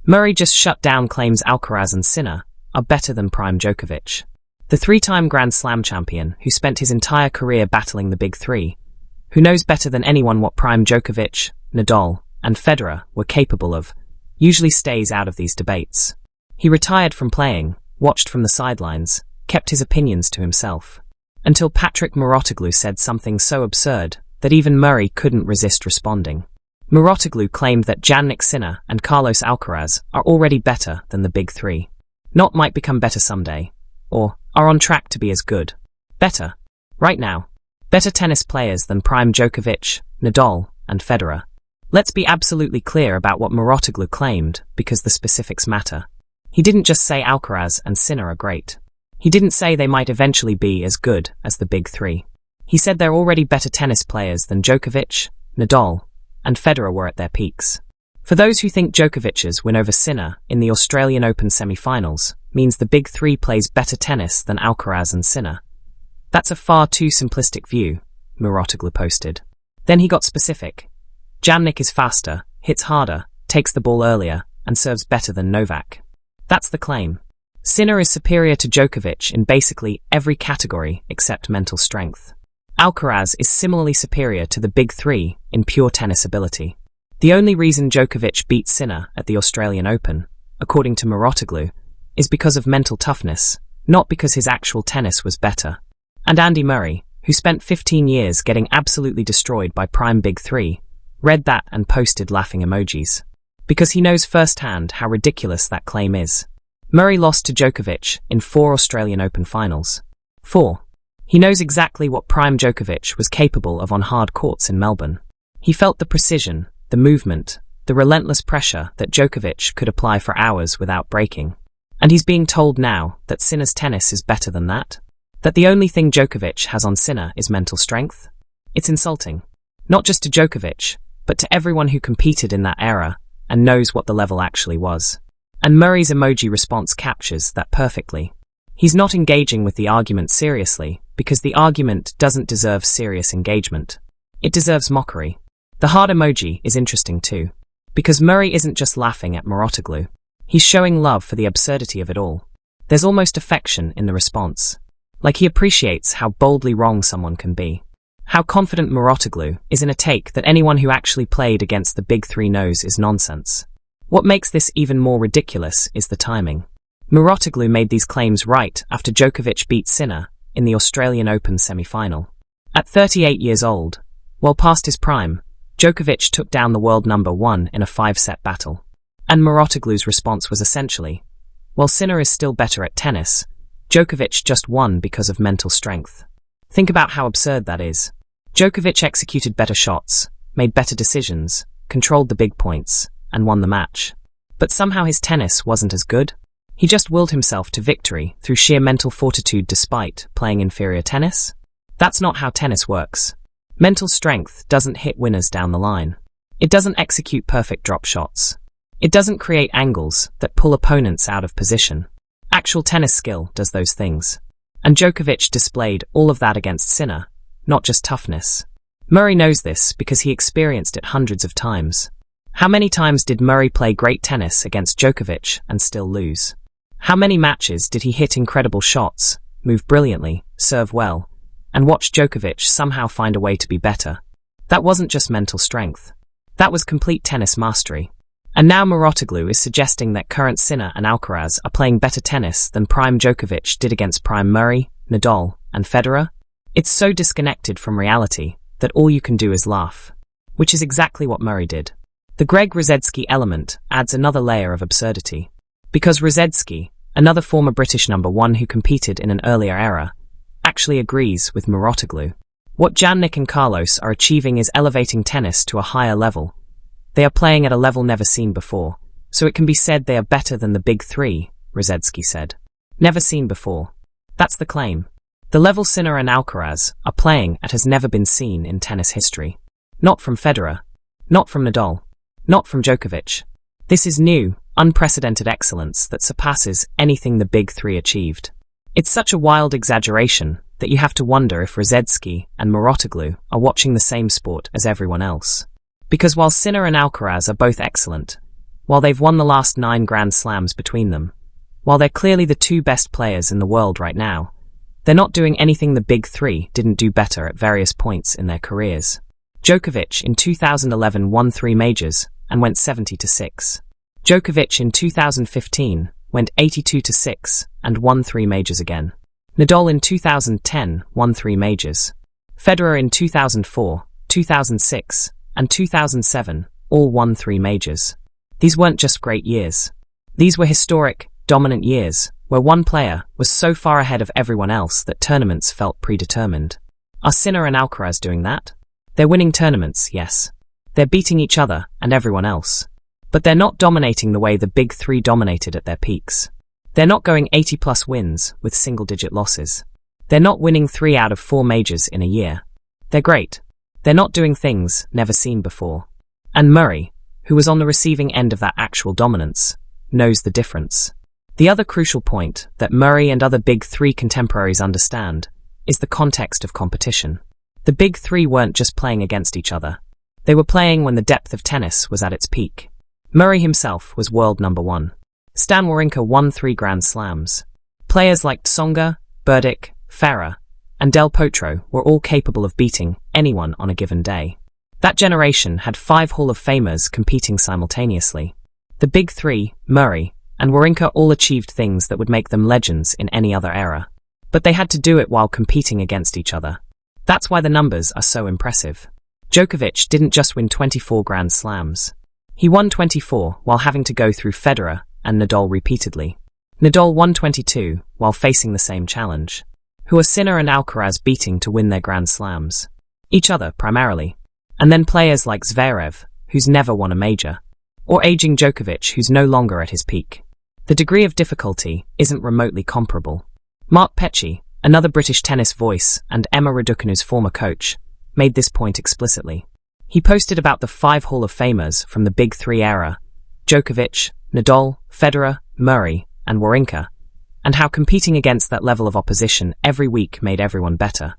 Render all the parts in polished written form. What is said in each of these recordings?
Murray just shut down claims Alcaraz and Sinner are better than Prime Djokovic. The three-time Grand Slam champion, who spent his entire career battling the big three, who knows better than anyone what Prime Djokovic, Nadal, and Federer were capable of, usually stays out of these debates. He retired from playing, watched from the sidelines, kept his opinions to himself. Until Patrick Mouratoglou said something so absurd that even Murray couldn't resist responding. Mouratoglou claimed that Jannik Sinner and Carlos Alcaraz are already better than the big three. Not might become better someday, or are on track to be as good. Better. Right now. Better tennis players than Prime Djokovic, Nadal, and Federer. Let's be absolutely clear about what Mouratoglou claimed, because the specifics matter. He didn't just say Alcaraz and Sinner are great. He didn't say they might eventually be as good as the big three. He said they're already better tennis players than Djokovic, Nadal, and Federer were at their peaks. For those who think Djokovic's win over Sinner in the Australian Open semi-finals means the big three plays better tennis than Alcaraz and Sinner, that's a far too simplistic view, Mouratoglou posted. Then he got specific. Jannik is faster, hits harder, takes the ball earlier, and serves better than Novak. That's the claim. Sinner is superior to Djokovic in basically every category except mental strength. Alcaraz is similarly superior to the big three in pure tennis ability. The only reason Djokovic beat Sinner at the Australian Open, according to Mouratoglou, is because of mental toughness, not because his actual tennis was better. And Andy Murray, who spent 15 years getting absolutely destroyed by Prime Big Three, read that and posted laughing emojis. Because he knows firsthand how ridiculous that claim is. Murray lost to Djokovic in 4 Australian Open finals. 4. He knows exactly what Prime Djokovic was capable of on hard courts in Melbourne. He felt the precision, the movement, the relentless pressure that Djokovic could apply for hours without breaking. And he's being told now that Sinner's tennis is better than that? That the only thing Djokovic has on Sinner is mental strength? It's insulting. Not just to Djokovic, but to everyone who competed in that era and knows what the level actually was. And Murray's emoji response captures that perfectly. He's not engaging with the argument seriously, because the argument doesn't deserve serious engagement. It deserves mockery. The heart emoji is interesting too, because Murray isn't just laughing at Mouratoglou. He's showing love for the absurdity of it all. There's almost affection in the response. Like he appreciates how boldly wrong someone can be. How confident Mouratoglou is in a take that anyone who actually played against the big three knows is nonsense. What makes this even more ridiculous is the timing. Mouratoglou made these claims right after Djokovic beat Sinner in the Australian Open semi-final. At 38 years old, well past his prime, Djokovic took down the world number 1 in a 5-set battle. And Mouratoglou's response was essentially, while Sinner is still better at tennis, Djokovic just won because of mental strength. Think about how absurd that is. Djokovic executed better shots, made better decisions, controlled the big points, and won the match. But somehow his tennis wasn't as good. He just willed himself to victory through sheer mental fortitude despite playing inferior tennis? That's not how tennis works. Mental strength doesn't hit winners down the line. It doesn't execute perfect drop shots. It doesn't create angles that pull opponents out of position. Actual tennis skill does those things. And Djokovic displayed all of that against Sinner, not just toughness. Murray knows this because he experienced it hundreds of times. How many times did Murray play great tennis against Djokovic and still lose? How many matches did he hit incredible shots, move brilliantly, serve well, and watch Djokovic somehow find a way to be better? That wasn't just mental strength. That was complete tennis mastery. And now Mouratoglou is suggesting that current Sinner and Alcaraz are playing better tennis than Prime Djokovic did against Prime Murray, Nadal, and Federer? It's so disconnected from reality that all you can do is laugh. Which is exactly what Murray did. The Greg Rusedski element adds another layer of absurdity. Because Rusedski, another former British number 1 who competed in an earlier era, actually agrees with Mouratoglou. What Jannik and Carlos are achieving is elevating tennis to a higher level. They are playing at a level never seen before, so it can be said they are better than the big three, Rusedski said. Never seen before. That's the claim. The level Sinner and Alcaraz are playing at has never been seen in tennis history. Not from Federer. Not from Nadal. Not from Djokovic. This is new, unprecedented excellence that surpasses anything the big three achieved. It's such a wild exaggeration that you have to wonder if Rusedski and Mouratoglou are watching the same sport as everyone else. Because while Sinner and Alcaraz are both excellent, while they've won the last 9 Grand Slams between them. While they're clearly the 2 best players in the world right now, they're not doing anything the big 3 didn't do better at various points in their careers. Djokovic in 2011 won 3 majors and went 70-6. Djokovic in 2015 went 82-6 and won 3 majors again. Nadal in 2010 won 3 majors. Federer in 2004, 2006, and 2007 all won 3 majors. These weren't just great years. These were historic, dominant years where one player was so far ahead of everyone else that tournaments felt predetermined. Are Sinner and Alcaraz doing that? They're winning tournaments, yes. They're beating each other and everyone else. But they're not dominating the way the big 3 dominated at their peaks. They're not going 80-plus wins with single-digit losses. They're not winning 3 out of 4 majors in a year. They're great. They're not doing things never seen before. And Murray, who was on the receiving end of that actual dominance, knows the difference. The other crucial point that Murray and other big 3 contemporaries understand is the context of competition. The big 3 weren't just playing against each other. They were playing when the depth of tennis was at its peak. Murray himself was world number 1. Stan Wawrinka won 3 Grand Slams. Players like Tsonga, Berdych, Federer, and Del Potro were all capable of beating anyone on a given day. That generation had 5 Hall of Famers competing simultaneously. The big 3, Murray and Wawrinka, all achieved things that would make them legends in any other era. But they had to do it while competing against each other. That's why the numbers are so impressive. Djokovic didn't just win 24 Grand Slams. He won 24 while having to go through Federer and Nadal repeatedly. Nadal won 22 while facing the same challenge. Who are Sinner and Alcaraz beating to win their Grand Slams? Each other, primarily. And then players like Zverev, who's never won a major. Or aging Djokovic, who's no longer at his peak. The degree of difficulty isn't remotely comparable. Mark Petchey, another British tennis voice and Emma Raducanu's former coach, made this point explicitly. He posted about the 5 Hall of Famers from the Big 3 era, Djokovic, Nadal, Federer, Murray, and Wawrinka, and how competing against that level of opposition every week made everyone better.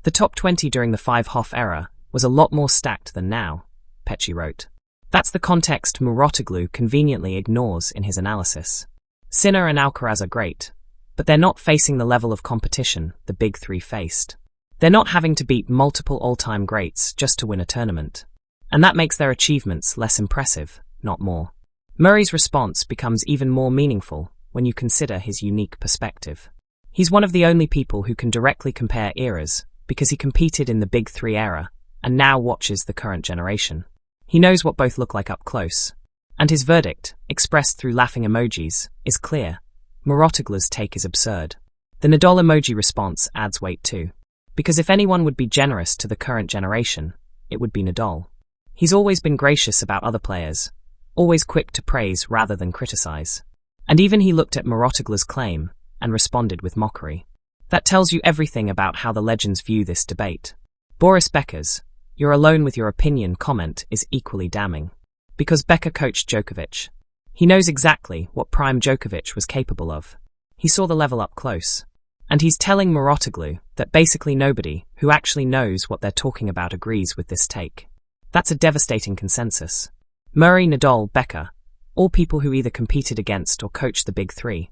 The top 20 during the 5 Hoff era was a lot more stacked than now, Petchey wrote. That's the context Mouratoglou conveniently ignores in his analysis. Sinner and Alcaraz are great, but they're not facing the level of competition the big 3 faced. They're not having to beat multiple all-time greats just to win a tournament. And that makes their achievements less impressive, not more. Murray's response becomes even more meaningful when you consider his unique perspective. He's one of the only people who can directly compare eras because he competed in the Big 3 era and now watches the current generation. He knows what both look like up close. And his verdict, expressed through laughing emojis, is clear. Mouratoglou's take is absurd. The Nadal emoji response adds weight too. Because if anyone would be generous to the current generation, it would be Nadal. He's always been gracious about other players, always quick to praise rather than criticize. And even he looked at Mouratoglou's claim and responded with mockery. That tells you everything about how the legends view this debate. Boris Becker's "You're alone with your opinion" comment is equally damning. Because Becker coached Djokovic. He knows exactly what Prime Djokovic was capable of. He saw the level up close. And he's telling Mouratoglou that basically nobody who actually knows what they're talking about agrees with this take. That's a devastating consensus. Murray, Nadal, Becker, all people who either competed against or coached the Big 3,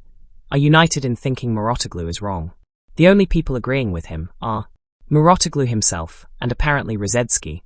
are united in thinking Mouratoglou is wrong. The only people agreeing with him are Mouratoglou himself and apparently Rosetsky,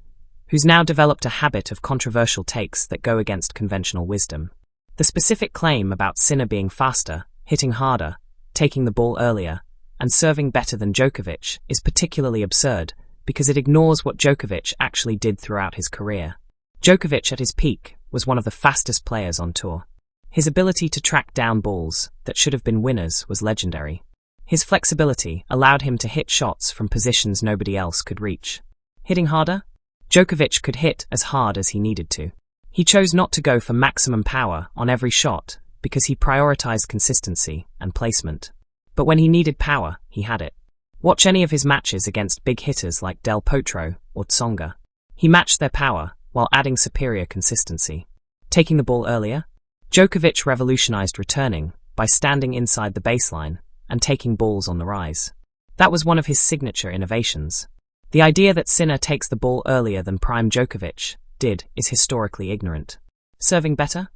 who's now developed a habit of controversial takes that go against conventional wisdom. The specific claim about Sinner being faster, hitting harder, taking the ball earlier, and serving better than Djokovic is particularly absurd because it ignores what Djokovic actually did throughout his career. Djokovic at his peak was one of the fastest players on tour. His ability to track down balls that should have been winners was legendary. His flexibility allowed him to hit shots from positions nobody else could reach. Hitting harder? Djokovic could hit as hard as he needed to. He chose not to go for maximum power on every shot because he prioritized consistency and placement. But when he needed power, he had it. Watch any of his matches against big hitters like Del Potro or Tsonga. He matched their power while adding superior consistency. Taking the ball earlier? Djokovic revolutionized returning by standing inside the baseline and taking balls on the rise. That was one of his signature innovations. The idea that Sinner takes the ball earlier than Prime Djokovic did is historically ignorant. Serving better?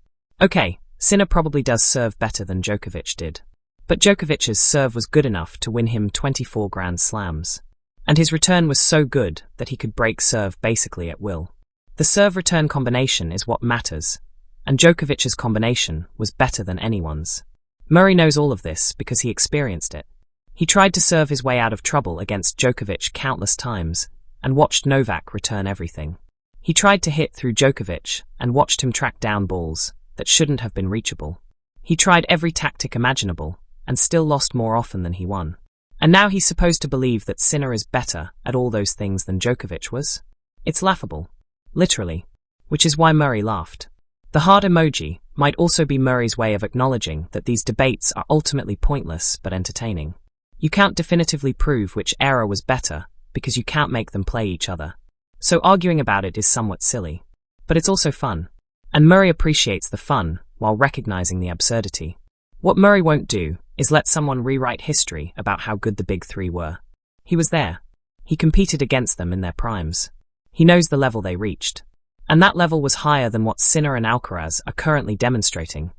Okay, Sinner probably does serve better than Djokovic did. But Djokovic's serve was good enough to win him 24 Grand Slams. And his return was so good that he could break serve basically at will. The serve-return combination is what matters, and Djokovic's combination was better than anyone's. Murray knows all of this because he experienced it. He tried to serve his way out of trouble against Djokovic countless times and watched Novak return everything. He tried to hit through Djokovic and watched him track down balls that shouldn't have been reachable. He tried every tactic imaginable and still lost more often than he won. And now he's supposed to believe that Sinner is better at all those things than Djokovic was? It's laughable. Literally. Which is why Murray laughed. The heart emoji might also be Murray's way of acknowledging that these debates are ultimately pointless but entertaining. You can't definitively prove which era was better because you can't make them play each other. So arguing about it is somewhat silly. But it's also fun. And Murray appreciates the fun while recognizing the absurdity. What Murray won't do is let someone rewrite history about how good the big three were. He was there. He competed against them in their primes. He knows the level they reached. And that level was higher than what Sinner and Alcaraz are currently demonstrating,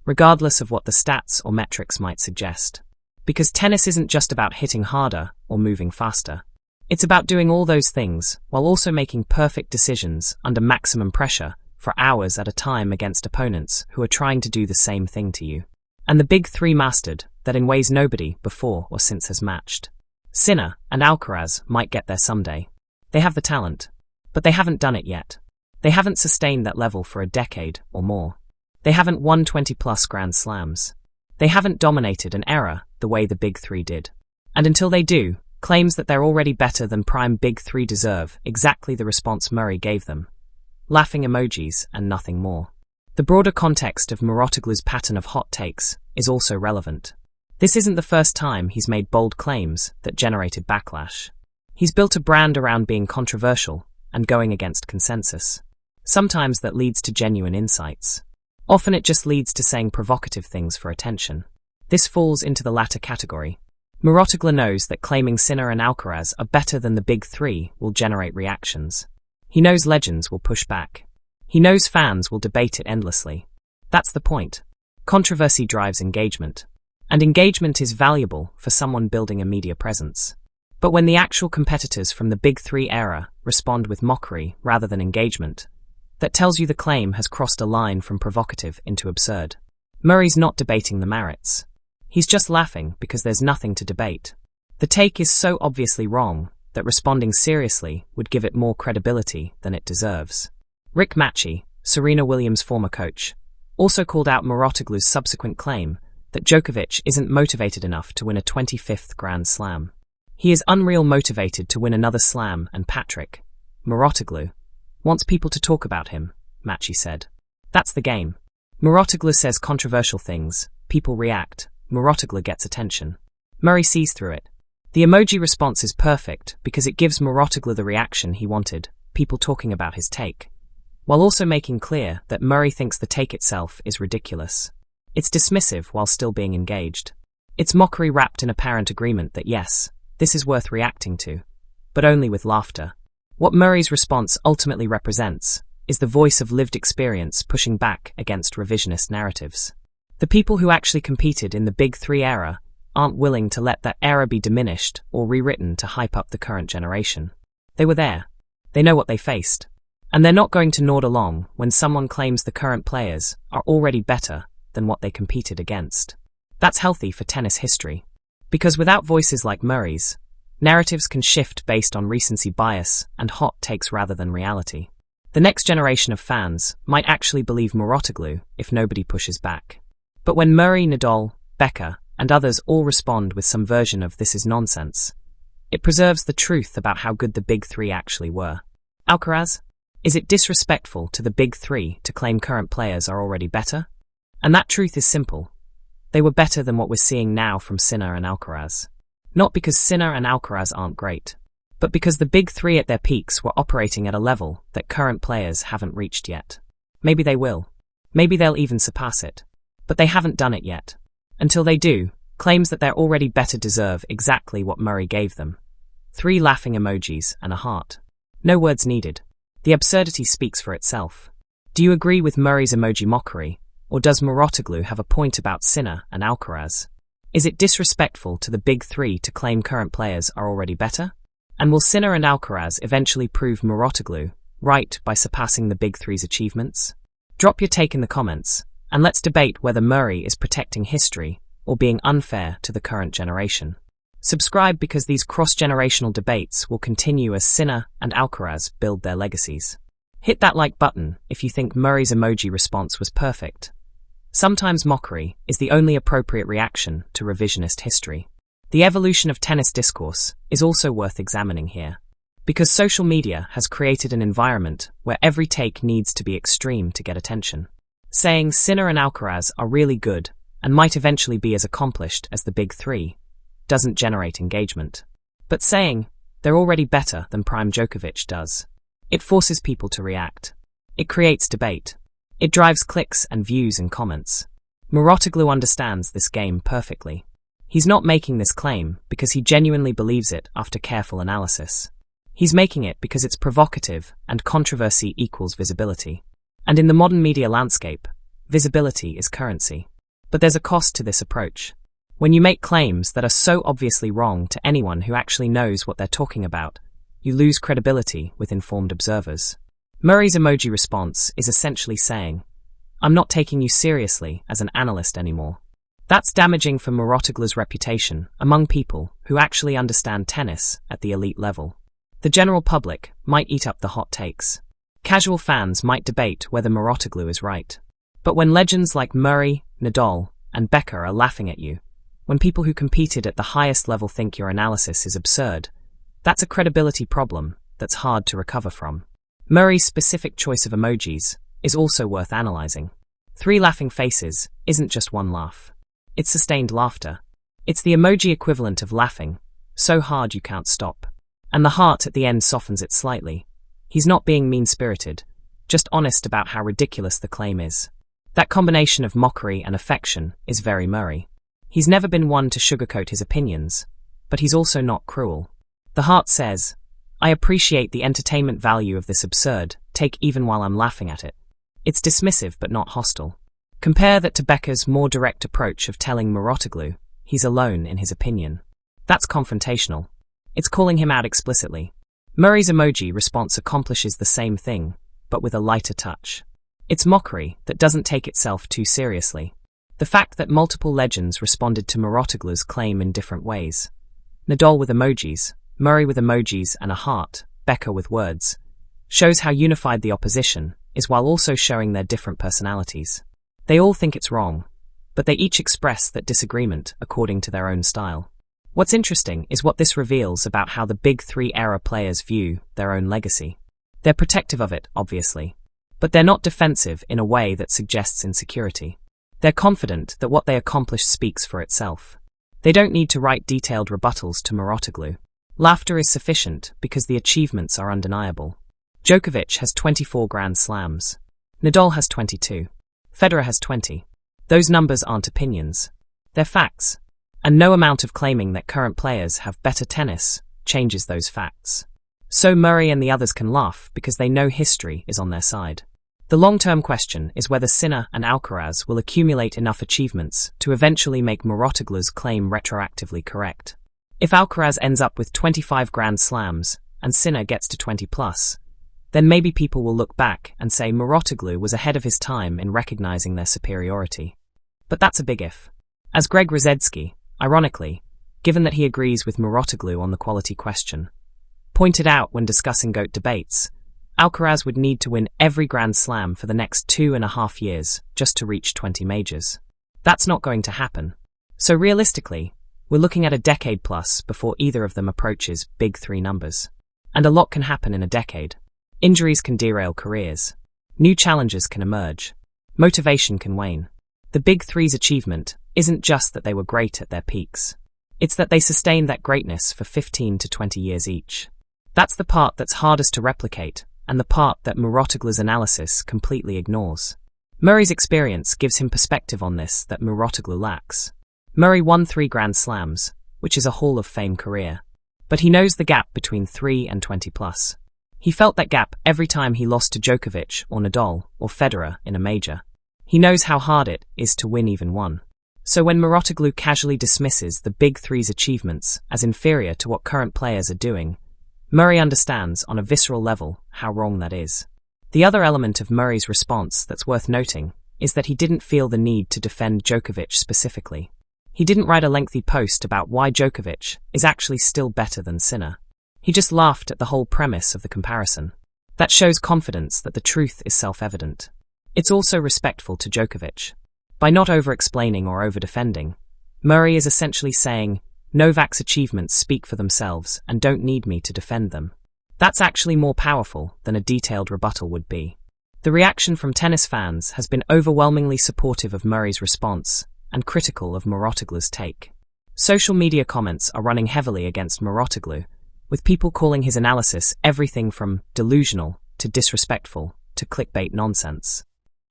regardless of what the stats or metrics might suggest. Because tennis isn't just about hitting harder or moving faster. It's about doing all those things while also making perfect decisions under maximum pressure for hours at a time against opponents who are trying to do the same thing to you. And the big three mastered that in ways nobody before or since has matched. Sinner and Alcaraz might get there someday. They have the talent, but they haven't done it yet. They haven't sustained that level for a decade or more. They haven't won 20+ Grand Slams. They haven't dominated an era the way the big three did. And until they do, claims that they're already better than prime big three deserve exactly the response Murray gave them. Laughing emojis and nothing more. The broader context of Mouratoglou's pattern of hot takes is also relevant. This isn't the first time he's made bold claims that generated backlash. He's built a brand around being controversial and going against consensus. Sometimes that leads to genuine insights. Often it just leads to saying provocative things for attention. This falls into the latter category. Mouratoglou knows that claiming Sinner and Alcaraz are better than the big three will generate reactions. He knows legends will push back. He knows fans will debate it endlessly. That's the point. Controversy drives engagement. And engagement is valuable for someone building a media presence. But when the actual competitors from the big three era respond with mockery rather than engagement, that tells you the claim has crossed a line from provocative into absurd. Murray's not debating the merits. He's just laughing because there's nothing to debate. The take is so obviously wrong that responding seriously would give it more credibility than it deserves. Rick Matchy, Serena Williams' former coach, also called out Mouratoglou's subsequent claim that Djokovic isn't motivated enough to win a 25th Grand Slam. He is unreal motivated to win another slam and Patrick Mouratoglou wants people to talk about him, Matchy said. That's the game. Mouratoglou says controversial things, people react, Mouratoglou gets attention. Murray sees through it. The emoji response is perfect because it gives Mouratoglou the reaction he wanted, people talking about his take, while also making clear that Murray thinks the take itself is ridiculous. It's dismissive while still being engaged. It's mockery wrapped in apparent agreement that yes, this is worth reacting to, but only with laughter. What Murray's response ultimately represents is the voice of lived experience pushing back against revisionist narratives. The people who actually competed in the big three era aren't willing to let that era be diminished or rewritten to hype up the current generation. They were there. They know what they faced. And they're not going to nod along when someone claims the current players are already better than what they competed against. That's healthy for tennis history. Because without voices like Murray's, narratives can shift based on recency bias and hot takes rather than reality. The next generation of fans might actually believe Mouratoglou if nobody pushes back. But when Murray, Nadal, Becker, and others all respond with some version of "this is nonsense," it preserves the truth about how good the big three actually were. Alcaraz? Is it disrespectful to the big three to claim current players are already better? And that truth is simple. They were better than what we're seeing now from Sinner and Alcaraz. Not because Sinner and Alcaraz aren't great, but because the big three at their peaks were operating at a level that current players haven't reached yet. Maybe they will. Maybe they'll even surpass it. But they haven't done it yet. Until they do, claims that they're already better deserve exactly what Murray gave them. 3 laughing emojis and a heart. No words needed. The absurdity speaks for itself. Do you agree with Murray's emoji mockery, Or does Mouratoglou have a point about Sinner and Alcaraz? Is it disrespectful to the big three to claim current players are already better? And will Sinner and Alcaraz eventually prove Mouratoglou right by surpassing the big three's achievements? Drop your take in the comments, and let's debate whether Murray is protecting history or being unfair to the current generation. Subscribe because these cross-generational debates will continue as Sinner and Alcaraz build their legacies. Hit that like button if you think Murray's emoji response was perfect. Sometimes mockery is the only appropriate reaction to revisionist history. The evolution of tennis discourse is also worth examining here, because social media has created an environment where every take needs to be extreme to get attention. Saying Sinner and Alcaraz are really good and might eventually be as accomplished as the big three doesn't generate engagement. But saying they're already better than Prime Djokovic does. It forces people to react. It creates debate. It drives clicks and views and comments. Mouratoglou understands this game perfectly. He's not making this claim because he genuinely believes it after careful analysis. He's making it because it's provocative and controversy equals visibility. And in the modern media landscape, visibility is currency. But there's a cost to this approach. When you make claims that are so obviously wrong to anyone who actually knows what they're talking about, you lose credibility with informed observers. Murray's emoji response is essentially saying, "I'm not taking you seriously as an analyst anymore." That's damaging for Mouratoglou's reputation among people who actually understand tennis at the elite level. The general public might eat up the hot takes. Casual fans might debate whether Mouratoglou is right. But when legends like Murray, Nadal, and Becker are laughing at you, when people who competed at the highest level think your analysis is absurd, that's a credibility problem that's hard to recover from. Murray's specific choice of emojis is also worth analyzing. 3 laughing faces isn't just one laugh. It's sustained laughter. It's the emoji equivalent of laughing, so hard you can't stop. And the heart at the end softens it slightly. He's not being mean-spirited, just honest about how ridiculous the claim is. That combination of mockery and affection is very Murray. He's never been one to sugarcoat his opinions, but he's also not cruel. The heart says, "I appreciate the entertainment value of this absurd take even while I'm laughing at it." It's dismissive but not hostile. Compare that to Becker's more direct approach of telling Mouratoglou he's alone in his opinion. That's confrontational. It's calling him out explicitly. Murray's emoji response accomplishes the same thing, but with a lighter touch. It's mockery that doesn't take itself too seriously. The fact that multiple legends responded to Mouratoglou's claim in different ways. Nadal with emojis, Murray with emojis and a heart, Becker with words, shows how unified the opposition is while also showing their different personalities. They all think it's wrong, but they each express that disagreement according to their own style. What's interesting is what this reveals about how the big three era players view their own legacy. They're protective of it, obviously, but they're not defensive in a way that suggests insecurity. They're confident that what they accomplished speaks for itself. They don't need to write detailed rebuttals to Mouratoglou. Laughter is sufficient because the achievements are undeniable. Djokovic has 24 Grand Slams. Nadal has 22. Federer has 20. Those numbers aren't opinions. They're facts. And no amount of claiming that current players have better tennis changes those facts. So Murray and the others can laugh because they know history is on their side. The long-term question is whether Sinner and Alcaraz will accumulate enough achievements to eventually make Mouratoglou's claim retroactively correct. If Alcaraz ends up with 25 Grand Slams and Sinner gets to 20+, then maybe people will look back and say Mouratoglou was ahead of his time in recognizing their superiority. But that's a big if. As Greg Rosetsky, ironically, given that he agrees with Mouratoglou on the quality question, pointed out when discussing GOAT debates, Alcaraz would need to win every Grand Slam for the next 2.5 years just to reach 20 majors. That's not going to happen. So realistically, we're looking at a decade plus before either of them approaches big three numbers. And a lot can happen in a decade. Injuries can derail careers. New challenges can emerge. Motivation can wane. The big three's achievement isn't just that they were great at their peaks. It's that they sustained that greatness for 15 to 20 years each. That's the part that's hardest to replicate, and the part that Mouratoglou's analysis completely ignores. Murray's experience gives him perspective on this that Mouratoglou lacks. Murray won 3 Grand Slams, which is a Hall of Fame career. But he knows the gap between 3 and 20+. He felt that gap every time he lost to Djokovic or Nadal or Federer in a major. He knows how hard it is to win even one. So when Mouratoglou casually dismisses the Big Three's achievements as inferior to what current players are doing, Murray understands on a visceral level how wrong that is. The other element of Murray's response that's worth noting is that he didn't feel the need to defend Djokovic specifically. He didn't write a lengthy post about why Djokovic is actually still better than Sinner. He just laughed at the whole premise of the comparison. That shows confidence that the truth is self-evident. It's also respectful to Djokovic. By not over-explaining or over-defending, Murray is essentially saying, Novak's achievements speak for themselves and don't need me to defend them. That's actually more powerful than a detailed rebuttal would be. The reaction from tennis fans has been overwhelmingly supportive of Murray's response and critical of Mouratoglou's take. Social media comments are running heavily against Mouratoglou, with people calling his analysis everything from delusional to disrespectful to clickbait nonsense.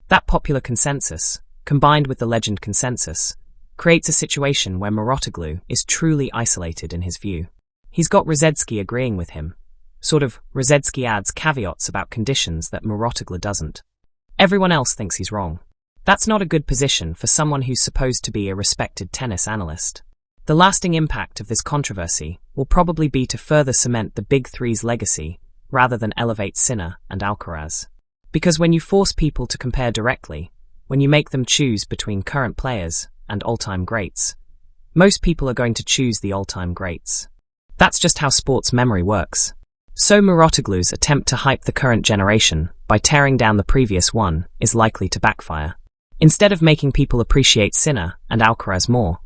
That popular consensus, combined with the legend consensus, creates a situation where Mouratoglou is truly isolated in his view. He's got Rosetsky agreeing with him. Sort of, Rosetsky adds caveats about conditions that Mouratoglou doesn't. Everyone else thinks he's wrong. That's not a good position for someone who's supposed to be a respected tennis analyst. The lasting impact of this controversy will probably be to further cement the Big Three's legacy rather than elevate Sinner and Alcaraz. Because when you force people to compare directly, when you make them choose between current players and all-time greats, most people are going to choose the all-time greats. That's just how sports memory works. So Mouratoglou's attempt to hype the current generation by tearing down the previous one is likely to backfire. Instead of making people appreciate Sinner and Alcaraz more,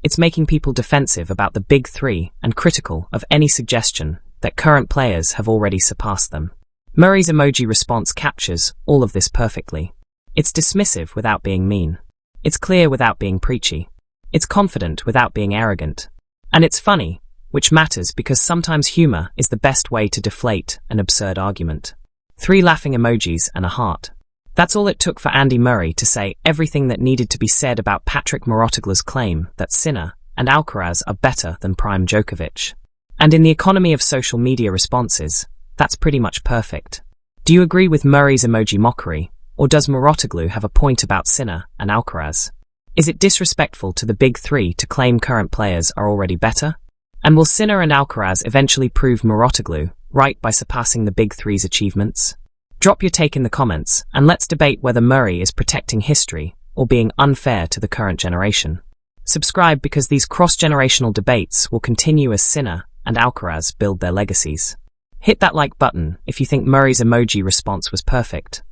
it's making people defensive about the Big Three and critical of any suggestion that current players have already surpassed them. Murray's emoji response captures all of this perfectly. It's dismissive without being mean. It's clear without being preachy. It's confident without being arrogant. And it's funny, which matters because sometimes humor is the best way to deflate an absurd argument. 3 laughing emojis and a heart. That's all it took for Andy Murray to say everything that needed to be said about Patrick Mouratoglou's claim that Sinner and Alcaraz are better than Prime Djokovic. And in the economy of social media responses, that's pretty much perfect. Do you agree with Murray's emoji mockery, or does Mouratoglou have a point about Sinner and Alcaraz? Is it disrespectful to the Big Three to claim current players are already better? And will Sinner and Alcaraz eventually prove Mouratoglou right by surpassing the Big Three's achievements? Drop your take in the comments, and let's debate whether Murray is protecting history or being unfair to the current generation. Subscribe because these cross-generational debates will continue as Sinner and Alcaraz build their legacies. Hit that like button if you think Murray's emoji response was perfect.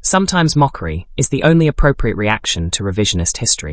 Sometimes mockery is the only appropriate reaction to revisionist history.